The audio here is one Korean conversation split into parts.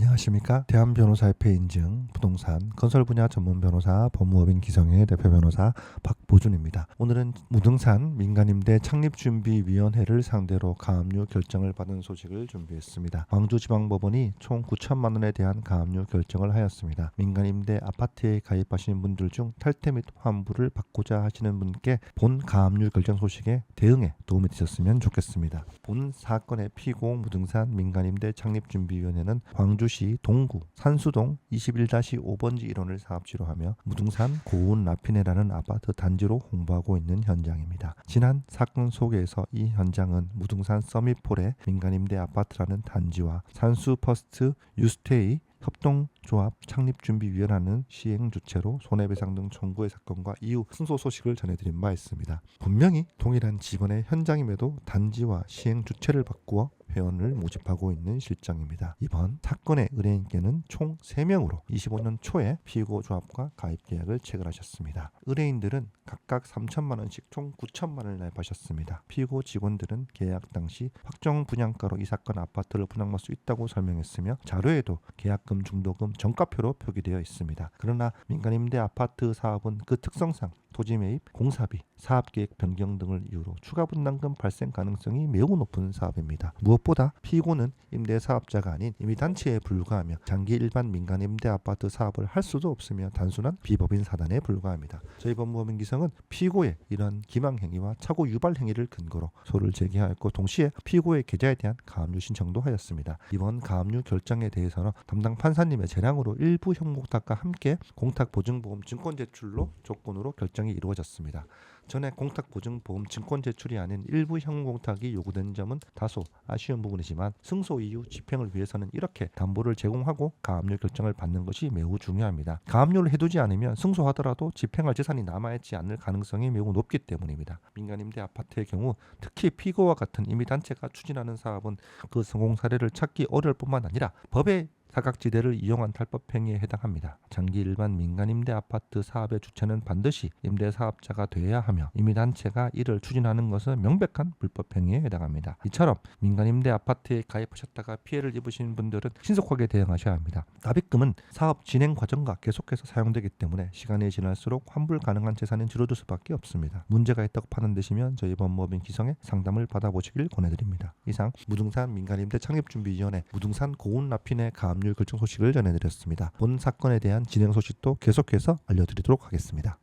안녕하십니까. 대한변호사협회 인증 부동산 건설 분야 전문 변호사 법무법인 기성의 대표 변호사 박보준입니다. 오늘은 무등산 민간임대 창립준비위원회를 상대로 가압류 결정을 받은 소식을 준비했습니다. 광주지방법원이 총 9천만 원에 대한 가압류 결정을 하였습니다. 민간임대 아파트에 가입하시는 분들 중 탈퇴 및 환불을 받고자 하시는 분께 본 가압류 결정 소식에 대응에 도움이 되셨으면 좋겠습니다. 본 사건의 피고 무등산 민간임대 창립준비위원회는 광주시 동구 산수동 21-5번지 1원을 사업지로 하며 무등산 고운 라피네라는 아파트 단지로 홍보하고 있는 현장입니다. 지난 사건 소개에서 이 현장은 무등산 서밋폴의 민간임대 아파트라는 단지와 산수퍼스트 유스테이 협동조합 창립준비위원회는 시행주체로 손해배상 등 청구의 사건과 이후 승소 소식을 전해드린 바 있습니다. 분명히 동일한 직원의 현장임에도 단지와 시행주체를 바꾸어 회원을 모집하고 있는 실정입니다. 이번 사건의 의뢰인께는 총 3명으로 25년 초에 피고 조합과 가입 계약을 체결하셨습니다. 의뢰인들은 각각 3천만 원씩 총 9천만 원을 납입하셨습니다. 피고 직원들은 계약 당시 확정 분양가로 이 사건 아파트를 분양받을 수 있다고 설명했으며 자료에도 계약금, 중도금, 정가표로 표기되어 있습니다. 그러나 민간임대 아파트 사업은 그 특성상 토지 매입, 공사비, 사업계획 변경 등을 이유로 추가 분담금 발생 가능성이 매우 높은 사업입니다. 무엇보다 피고는 임대사업자가 아닌 임의단체에 불과하며 장기 일반 민간임대 아파트 사업을 할 수도 없으며 단순한 비법인 사단에 불과합니다. 저희 법무법인 기성은 피고의 이러한 기망행위와 착오 유발 행위를 근거로 소를 제기하였고 동시에 피고의 계좌에 대한 가압류 신청도 하였습니다. 이번 가압류 결정에 대해서는 담당 판사님의 재량으로 일부 형공탁과 함께 공탁보증보험 증권 제출로 조건으로 결정이 이루어졌습니다. 전에 공탁보증보험 증권 제출이 아닌 일부 형공탁이 요구된 점은 다소 아쉬운 부분이지만 승소 이후 집행을 위해서는 이렇게 담보를 제공하고 가압류 결정을 받는 것이 매우 중요합니다. 가압류를 해두지 않으면 승소하더라도 집행할 재산이 남아있지 않을 가능성이 매우 높기 때문입니다. 민간임대 아파트의 경우 특히 피고와 같은 임의단체가 추진하는 사업은 그 성공 사례를 찾기 어려울 뿐만 아니라 법의 사각지대를 이용한 탈법 행위에 해당합니다. 장기 일반 민간임대 아파트 사업의 주체는 반드시 임대사업자가 되어야 하며 임의단체가 이를 추진하는 것은 명백한 불법 행위에 해당합니다. 이처럼 민간임대 아파트에 가입하셨다가 피해를 입으신 분들은 신속하게 대응하셔야 합니다. 납입금은 사업 진행 과정과 계속해서 사용되기 때문에 시간이 지날수록 환불 가능한 재산이 줄어들 수밖에 없습니다. 문제가 있다고 판단되시면 저희 법무법인 기성의 상담을 받아보시길 권해드립니다. 이상 무등산 민간임대 창립준비위원회 무등산 고운 라핀의 가압류 결정 소식을 전해드렸습니다. 본 사건에 대한 진행 소식도 계속해서 알려드리도록 하겠습니다.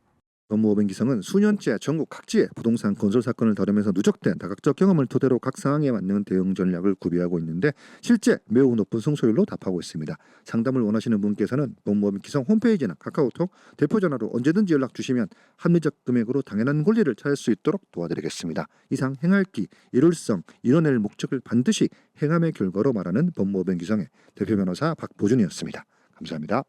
법무법인 기성은 수년째 전국 각지의 부동산 건설 사건을 다루면서 누적된 다각적 경험을 토대로 각 상황에 맞는 대응 전략을 구비하고 있는데 실제 매우 높은 승소율로 답하고 있습니다. 상담을 원하시는 분께서는 법무법인 기성 홈페이지나 카카오톡, 대표 전화로 언제든지 연락 주시면 합리적 금액으로 당연한 권리를 찾을 수 있도록 도와드리겠습니다. 이상 행할기, 일월성, 이뤄낼 목적을 반드시 행함의 결과로 말하는 법무법인 기성의 대표 변호사 박보준이었습니다. 감사합니다.